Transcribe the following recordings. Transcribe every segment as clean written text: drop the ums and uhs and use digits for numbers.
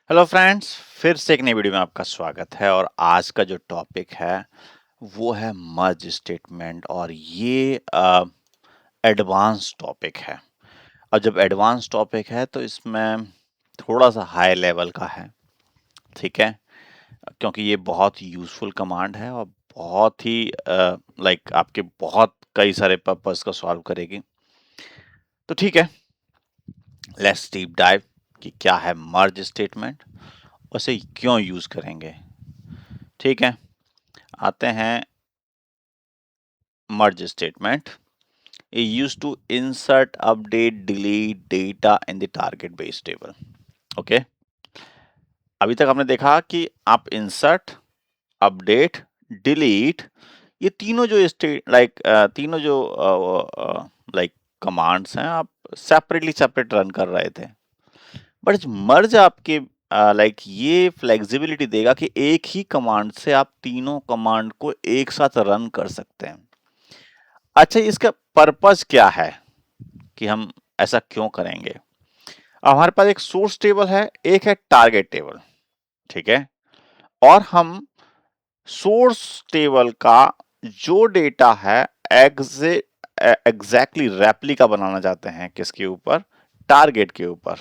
Hello friends, फिर से एक नई वीडियो में आपका स्वागत है। और आज का जो टॉपिक है वो है मर्ज स्टेटमेंट। और ये एडवांस टॉपिक है। और जब एडवांस टॉपिक है तो इसमें थोड़ा सा हाई लेवल का है, ठीक है, क्योंकि ये बहुत यूजफुल कमांड है और बहुत ही लाइक आपके बहुत कई सारे पर्पस को सॉल्व करेगी। तो ठीक है, लेट्स डीप डाइव कि क्या है मर्ज स्टेटमेंट, उसे क्यों यूज करेंगे। ठीक है, आते हैं। merge statement is used to insert, update, delete data in the target base table. Okay, अभी तक हमने देखा कि आप इंसर्ट, अपडेट, डिलीट, ये तीनों जो तीनों जो लाइक कमांड्स हैं, आप सेपरेटली सेपरेट रन कर रहे थे। बट मर्ज आपके ये फ्लेक्सिबिलिटी देगा कि एक ही कमांड से आप तीनों कमांड को एक साथ रन कर सकते हैं। अच्छा, इसका पर्पस क्या है कि हम ऐसा क्यों करेंगे। अब हमारे पास एक सोर्स टेबल है, एक है टारगेट टेबल, ठीक है। और हम सोर्स टेबल का जो डेटा है एग्जैक्टली रेप्लिका बनाना चाहते हैं, किसके ऊपर, टारगेट के ऊपर,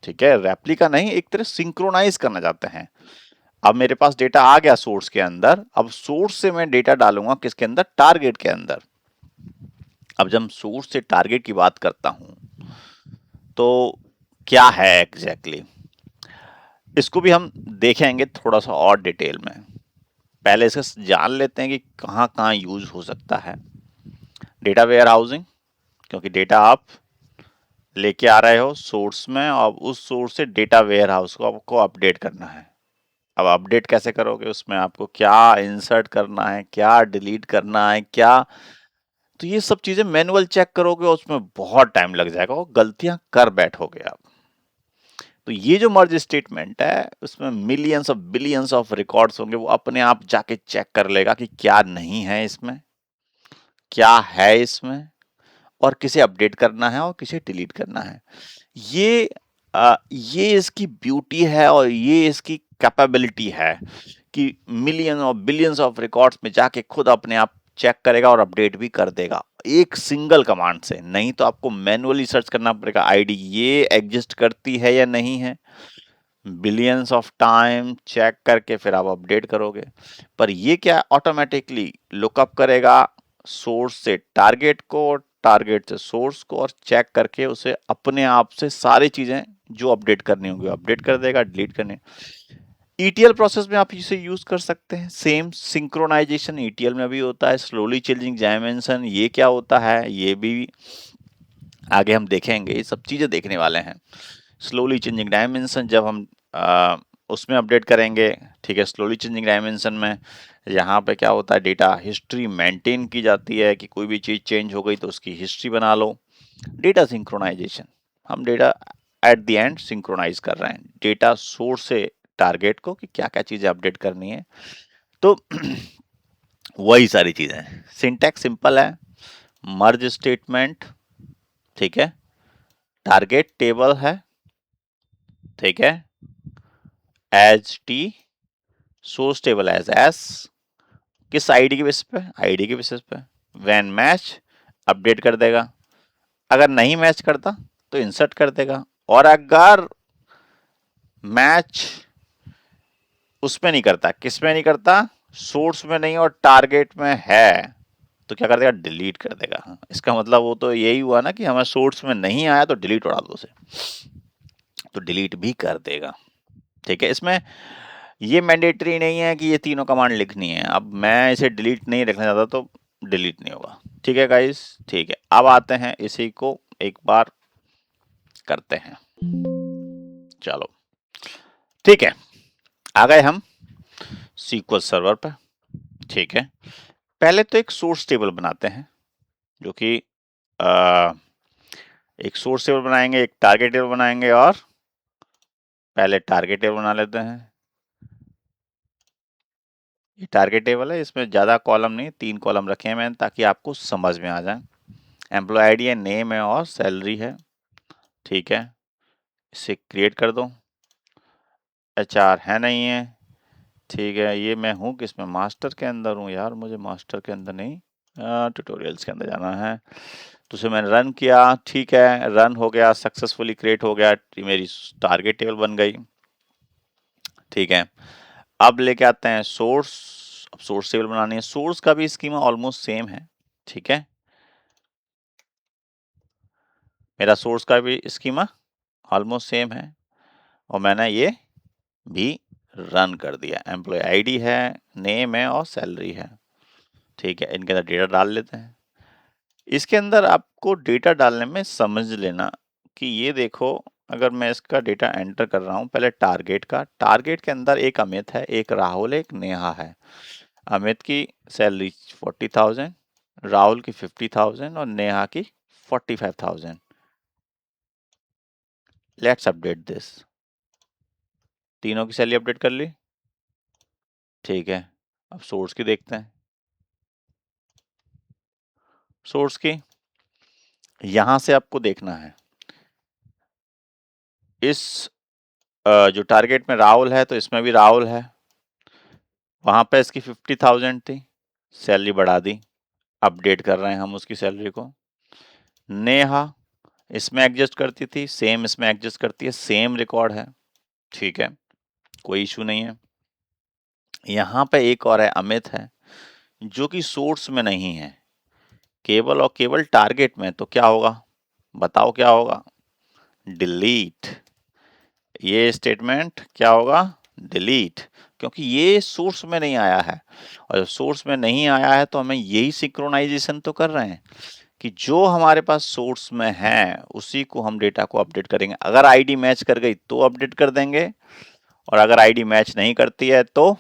ठीक है। रेप्लिका नहीं, एक तरह सिंक्रोनाइज करना चाहते हैं। अब मेरे पास डेटा आ गया सोर्स के अंदर, अब सोर्स से मैं डेटा डालूंगा किसके अंदर, टारगेट के अंदर। अब जब सोर्स से टारगेट की बात करता हूं तो क्या है एग्जैक्टली इसको भी हम देखेंगे थोड़ा सा और डिटेल में। पहले इसका जान लेते हैं कि कहाँ कहाँ यूज हो सकता है। डेटा वेयर हाउसिंग, क्योंकि डेटा आप लेके आ रहे हो सोर्स में और उस सोर्स से डेटा वेयर हाउस को आपको अपडेट करना है। अब अपडेट कैसे करोगे, उसमें आपको क्या इंसर्ट करना है, क्या डिलीट करना है, क्या, तो ये सब चीजें मैनुअल चेक करोगे और उसमें बहुत टाइम लग जाएगा और गलतियां कर बैठोगे आप। तो ये जो मर्ज स्टेटमेंट है उसमें millions of billions of records होंगे, वो अपने आप जाके चेक कर लेगा कि क्या नहीं है इसमें, क्या है इसमें, और किसे अपडेट करना है और किसे डिलीट करना है। ये ये इसकी ब्यूटी है और ये इसकी कैपेबिलिटी है कि मिलियन और बिलियंस ऑफ रिकॉर्ड्स में जाके खुद अपने आप चेक करेगा और अपडेट भी कर देगा एक सिंगल कमांड से। नहीं तो आपको मैनुअली सर्च करना पड़ेगा, आईडी ये एग्जिस्ट करती है या नहीं है, बिलियंस ऑफ टाइम चेक करके फिर आप अपडेट करोगे। पर ये क्या, ऑटोमेटिकली लुकअप करेगा सोर्स से टारगेट को और टारगेट से सोर्स को, और चेक करके उसे अपने आप से सारी चीजें जो अपडेट करनी होंगी अपडेट कर देगा, डिलीट करने। ईटीएल प्रोसेस में आप इसे यूज कर सकते हैं। सेम सिंक्रोनाइजेशन ईटीएल में भी होता है। स्लोली चेंजिंग डायमेंशन, ये क्या होता है ये भी आगे हम देखेंगे, ये सब चीजें देखने वाले हैं। स्लोली चेंजिंग डायमेंशन जब हम उसमें अपडेट करेंगे, ठीक है। स्लोली चेंजिंग डायमेंशन में यहाँ पे क्या होता है, डेटा हिस्ट्री मेंटेन की जाती है कि कोई भी चीज़ चेंज हो गई तो उसकी हिस्ट्री बना लो। डेटा सिंक्रोनाइजेशन, हम data at the end synchronize कर रहे हैं डेटा सोर्स से टारगेट को कि क्या क्या चीज़ें अपडेट करनी है। तो वही सारी चीज़ें, सिंटैक्स सिंपल है। मर्ज स्टेटमेंट, ठीक है, टारगेट टेबल है, ठीक है, as T, source table as S, किस आईडी के बेसिस पे, आईडी के बेसिस पे। व्हेन मैच, अपडेट कर देगा। अगर नहीं मैच करता तो इंसर्ट कर देगा। और अगर मैच उसमें नहीं करता, किस में नहीं करता, सोर्स में नहीं और टारगेट में है, तो क्या कर देगा, डिलीट कर देगा। इसका मतलब वो तो यही हुआ ना कि हमें सोर्स में नहीं आया तो डिलीट उड़ा दो उसे, तो डिलीट भी कर देगा, ठीक है। इसमें ये मैंडेटरी नहीं है कि ये तीनों कमांड लिखनी है। अब मैं इसे डिलीट नहीं रखना चाहता तो डिलीट नहीं होगा, ठीक है गाइस, ठीक है। अब आते हैं इसी को एक बार करते हैं, चलो ठीक है। आ गए हम सीक्वल सर्वर पर, ठीक है। पहले तो एक सोर्स टेबल बनाते हैं, जो कि एक सोर्स टेबल बनाएंगे, एक टारगेट टेबल बनाएंगे, और पहले टारगेट टेबल बना लेते हैं। ये टारगेट टेबल है, इसमें ज़्यादा कॉलम नहीं, 3 कॉलम रखे हैं मैंने ताकि आपको समझ में आ जाए। एम्प्लॉय आईडी है, नेम है और सैलरी है, ठीक है। इसे क्रिएट कर दो। HR है नहीं है, ठीक है। ये मैं हूँ किसमें, मास्टर के अंदर हूँ यार, मुझे मास्टर के अंदर नहीं, ट्यूटोरियल्स के अंदर जाना है। तो उसे मैंने रन किया, ठीक है, रन हो गया, सक्सेसफुली क्रिएट हो गया, मेरी टारगेट टेबल बन गई, ठीक है। अब लेके आते हैं सोर्स। अब सोर्स टेबल बनानी है, सोर्स का भी स्कीमा ऑलमोस्ट सेम है, ठीक है। मेरा सोर्स का भी स्कीमा ऑलमोस्ट सेम है, और मैंने ये भी रन कर दिया। एम्प्लॉय आईडी है, नेम है और सैलरी है, ठीक है। इनके अंदर डेटा डाल लेते हैं। इसके अंदर आपको डेटा डालने में समझ लेना कि ये देखो, अगर मैं इसका डेटा एंटर कर रहा हूँ, पहले टारगेट का, टारगेट के अंदर एक अमित है, एक राहुल है, एक नेहा है। अमित की सैलरी 40,000, राहुल की 50,000 और नेहा की 45,000। Let's update this. तीनों की सैलरी अपडेट कर ली, ठीक है। अब सोर्स की देखते हैं। सोर्स की यहां से आपको देखना है, इस जो टारगेट में राहुल है तो इसमें भी राहुल है, वहां पे इसकी 50,000 थी, सैलरी बढ़ा दी, अपडेट कर रहे हैं हम उसकी सैलरी को। नेहा इसमें एडजस्ट करती थी, सेम इसमें एडजस्ट करती है, सेम रिकॉर्ड है, ठीक है, कोई इशू नहीं है। यहाँ पे एक और है, अमित है, जो कि सोर्स में नहीं है, केवल और केवल टारगेट में। तो क्या होगा, बताओ क्या होगा, डिलीट। ये स्टेटमेंट क्या होगा, डिलीट, क्योंकि ये सोर्स में नहीं आया है। और जब सोर्स में नहीं आया है तो हमें यही सिंक्रोनाइजेशन तो कर रहे हैं कि जो हमारे पास सोर्स में है उसी को हम डेटा को अपडेट करेंगे। अगर आईडी मैच कर गई तो अपडेट कर देंगे, और अगर आईडी मैच नहीं करती है तो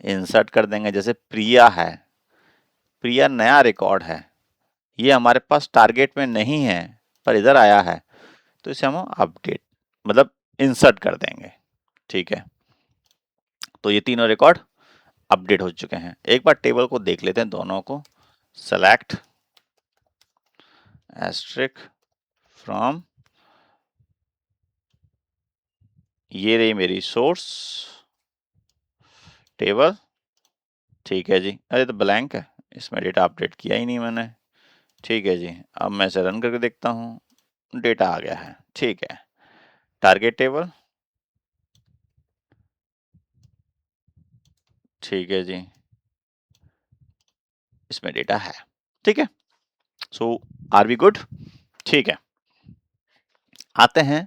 इंसर्ट कर देंगे। जैसे प्रिया है, प्रिया नया रिकॉर्ड है, ये हमारे पास टारगेट में नहीं है पर इधर आया है, तो इसे हम अपडेट मतलब इंसर्ट कर देंगे, ठीक है। तो ये तीनों रिकॉर्ड अपडेट हो चुके हैं। एक बार टेबल को देख लेते हैं दोनों को। सेलेक्ट एस्ट्रिक फ्रॉम, ये रही मेरी सोर्स टेबल, ठीक है जी। अरे तो ब्लैंक है, इसमें डेटा अपडेट किया ही नहीं मैंने, ठीक है जी। अब मैं इसे रन करके देखता हूँ, डेटा आ गया है, ठीक है। टारगेट टेबल, ठीक है जी, इसमें डेटा है, ठीक है। सो आर वी गुड, ठीक है। आते हैं,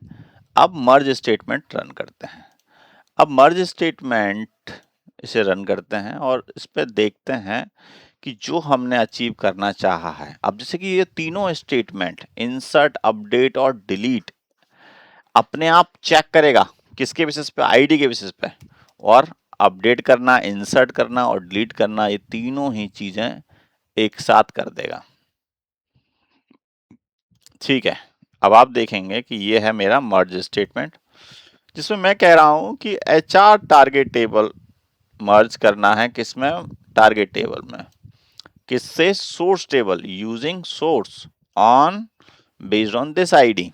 अब मर्ज स्टेटमेंट रन करते हैं। अब मर्ज स्टेटमेंट इसे रन करते हैं और इस पे देखते हैं कि जो हमने अचीव करना चाहा है। अब जैसे कि ये तीनों स्टेटमेंट इंसर्ट, अपडेट और डिलीट अपने आप चेक करेगा, किसके बेसिस पे, आईडी के बेसिस पे। और अपडेट करना, इंसर्ट करना और डिलीट करना, ये तीनों ही चीजें एक साथ कर देगा, ठीक है। अब आप देखेंगे कि ये है मेरा मर्ज स्टेटमेंट, जिसमें मैं कह रहा हूं कि HR टारगेट टेबल मर्ज करना है, किसमें, टारगेट टेबल में, किससे, source table, using source on based on this ID.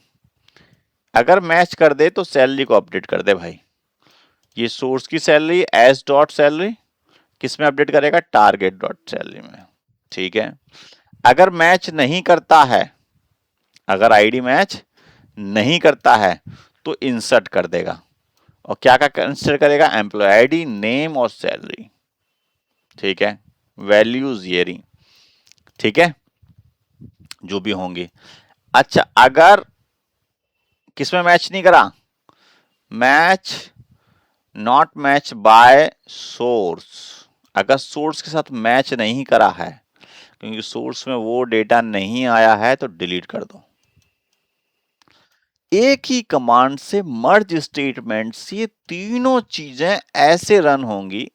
अगर मैच कर दे तो सैलरी को अपडेट कर दे भाई। ये सोर्स की सैलरी एस डॉट सैलरी किस में अपडेट करेगा, टारगेट डॉट सैलरी में, ठीक है। अगर मैच नहीं करता है, अगर आईडी मैच नहीं करता है तो इंसर्ट कर देगा, और क्या क्या कंसिडर करेगा, एम्प्लॉय आईडी, नेम और सैलरी, ठीक है, वैल्यूज ये रही, ठीक है, जो भी होंगी। अच्छा, अगर किसमें मैच नहीं करा, match not match by source, अगर सोर्स के साथ मैच नहीं करा है, क्योंकि सोर्स में वो डेटा नहीं आया है, तो डिलीट कर दो। एक ही कमांड से मर्ज स्टेटमेंट से ये तीनों चीजें ऐसे रन होंगी,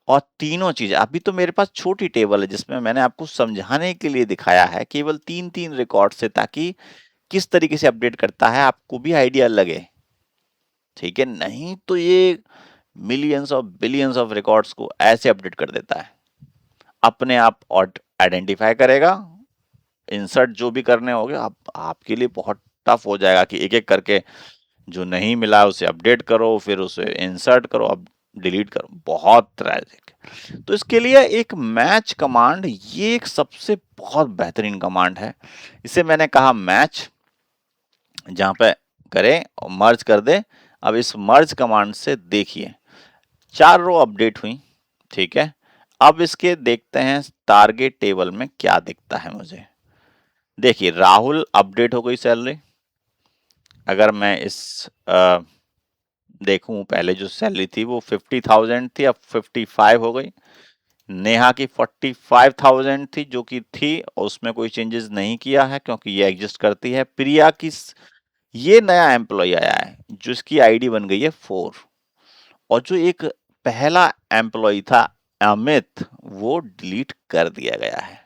और तीनों चीजें, अभी तो मेरे पास छोटी टेबल है जिसमें मैंने आपको समझाने के लिए दिखाया है केवल 3-3 रिकॉर्ड से, ताकि किस तरीके से अपडेट करता है आपको भी आइडिया लगे, ठीक है। नहीं तो ये मिलियंस और बिलियंस ऑफ रिकॉर्ड्स को ऐसे अपडेट कर देता है, अपने आप आइडेंटिफाई करेगा। इंसर्ट जो भी करने होंगे आपके लिए बहुत टफ हो जाएगा कि एक एक करके जो नहीं मिला उसे अपडेट करो, फिर उसे इंसर्ट करो, अब डिलीट करो, बहुत ट्रैजिक। तो इसके लिए एक मैच कमांड, ये एक सबसे बहुत बेहतरीन कमांड है। इसे मैंने कहा मैच, जहां पे करें और मर्ज कर दे। अब इस मर्ज कमांड से देखिए 4 रो अपडेट हुई, ठीक है। अब इसके देखते हैं टारगेट टेबल में क्या दिखता है मुझे। देखिए राहुल अपडेट हो गई सैलरी। अगर मैं इस देखूं, पहले जो सैलरी थी वो 50,000 थी, अब 55 हो गई। नेहा की 45,000 थी जो कि थी, और उसमें कोई चेंजेस नहीं किया है क्योंकि ये एग्जिस्ट करती है। प्रिया की ये नया एम्प्लॉय आया है जिसकी आईडी बन गई है 4, और जो एक पहला एम्प्लॉय था अमित, वो डिलीट कर दिया गया है।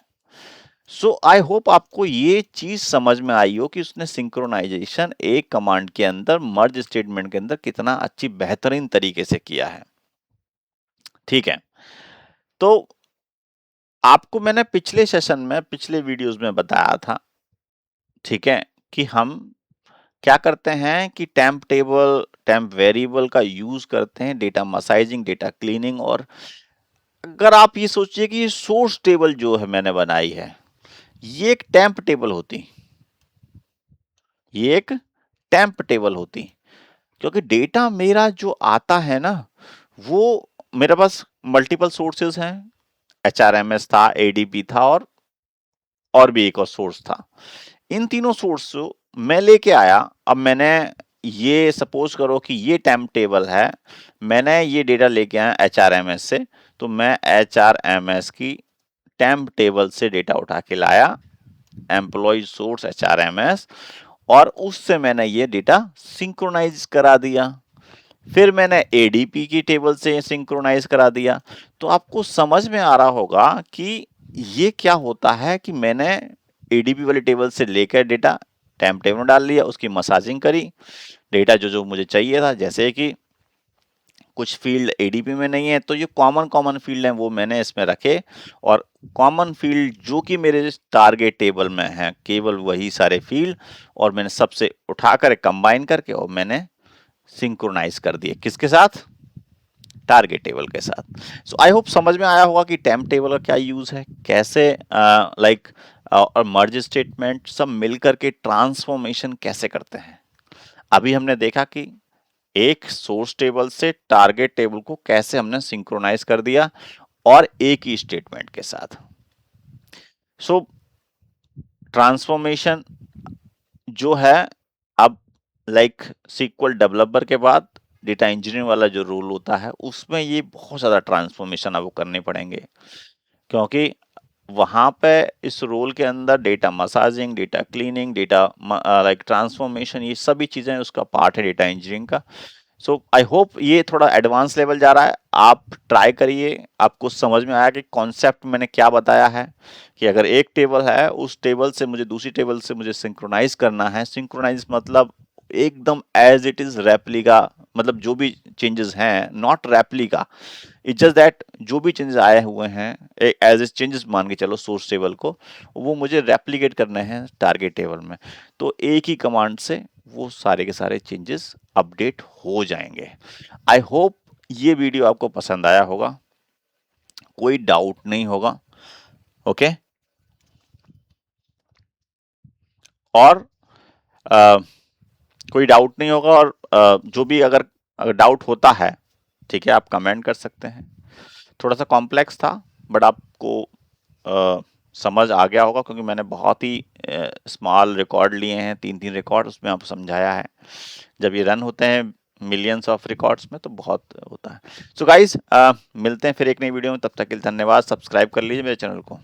सो आई होप आपको ये चीज समझ में आई हो कि उसने सिंक्रोनाइजेशन एक कमांड के अंदर, मर्ज स्टेटमेंट के अंदर कितना अच्छी बेहतरीन तरीके से किया है, ठीक है। तो आपको मैंने पिछले सेशन में, पिछले वीडियोस में बताया था, ठीक है, कि हम क्या करते हैं कि टेम्प टेबल, टेम्प वेरिएबल का यूज करते हैं डेटा मसाइजिंग, डेटा क्लीनिंग। और अगर आप ये सोचिए कि ये सोर्स टेबल जो है मैंने बनाई है, ये एक टेम्प टेबल होती, ये एक टेम्प टेबल होती, क्योंकि डेटा मेरा जो आता है ना, वो मेरे पास मल्टीपल सोर्सेज हैं। एचआरएमएस था, एडीपी था, और भी एक और सोर्स था। इन तीनों सोर्स मैं लेके आया। अब मैंने ये सपोज करो कि ये टेम्प टेबल है, मैंने ये डेटा लेके आया एचआरएमएस से, तो मैं एचआरएमएस की टेम्प टेबल से डेटा उठा के लाया, एम्प्लॉय सोर्स एचआरएमएस, और उससे मैंने ये डेटा सिंक्रोनाइज करा दिया। फिर मैंने एडीपी की टेबल से सिंक्रोनाइज करा दिया। तो आपको समझ में आ रहा होगा कि ये क्या होता है कि मैंने एडीपी वाली टेबल से लेकर डेटा टेम्प टेबल में डाल लिया, उसकी मसाजिंग करी, डेटा जो जो मुझे चाहिए था, जैसे कि कुछ फील्ड एडीपी में नहीं है तो ये कॉमन कॉमन फील्ड हैं वो मैंने इसमें रखे, और कॉमन फील्ड जो कि मेरे टारगेट टेबल में है केवल वही सारे फील्ड, और मैंने सबसे उठाकर कंबाइन करके और मैंने सिंक्रोनाइज कर दिए, किसके साथ, टारगेट टेबल के साथ। सो आई होप समझ में आया होगा कि टेम्प टेबल का क्या यूज है, कैसे लाइक और मर्ज स्टेटमेंट सब मिलकर के ट्रांसफॉर्मेशन कैसे करते हैं। अभी हमने देखा कि एक सोर्स टेबल से टारगेट टेबल को कैसे हमने सिंक्रोनाइज कर दिया, और एक ही स्टेटमेंट के साथ। सो ट्रांसफॉर्मेशन जो है, अब लाइक सीक्वल डेवलपर के बाद डेटा इंजीनियरिंग वाला जो रोल होता है, उसमें ये बहुत ज़्यादा ट्रांसफॉर्मेशन आपको करने पड़ेंगे, क्योंकि वहाँ पे इस रोल के अंदर data massaging, data cleaning, data like transformation, ये सभी चीज़ें उसका पार्ट है डेटा इंजीनियरिंग का। सो आई होप ये थोड़ा एडवांस लेवल जा रहा है, आप ट्राई करिए। आपको समझ में आया कि कॉन्सेप्ट मैंने क्या बताया है, कि अगर एक टेबल है, उस टेबल से मुझे दूसरी टेबल से मुझे सिंक्रोनाइज करना है। सिंक्रोनाइज मतलब एकदम एज इट इज रेप्लिका, मतलब जो भी चेंजेस हैं, not replica, it's just that जो भी चेंजेस आए हुए हैं एज ए चेंजेस मान के चलो सोर्स टेबल को, वो मुझे रेप्लिकेट करने हैं टारगेट टेबल में। तो एक ही कमांड से वो सारे के सारे चेंजेस अपडेट हो जाएंगे। आई होप ये वीडियो आपको पसंद आया होगा, कोई डाउट नहीं होगा, ओके। और आ, कोई डाउट नहीं होगा, और जो भी अगर डाउट होता है, ठीक है, आप कमेंट कर सकते हैं। थोड़ा सा कॉम्प्लेक्स था, बट आपको समझ आ गया होगा, क्योंकि मैंने बहुत ही स्मॉल रिकॉर्ड लिए हैं, 3-3 रिकॉर्ड, उसमें आपको समझाया है। जब ये रन होते हैं मिलियंस ऑफ रिकॉर्ड्स में तो बहुत होता है। सो गाइज मिलते हैं फिर एक नई वीडियो में, तब तक के लिए धन्यवाद। सब्सक्राइब कर लीजिए मेरे चैनल को।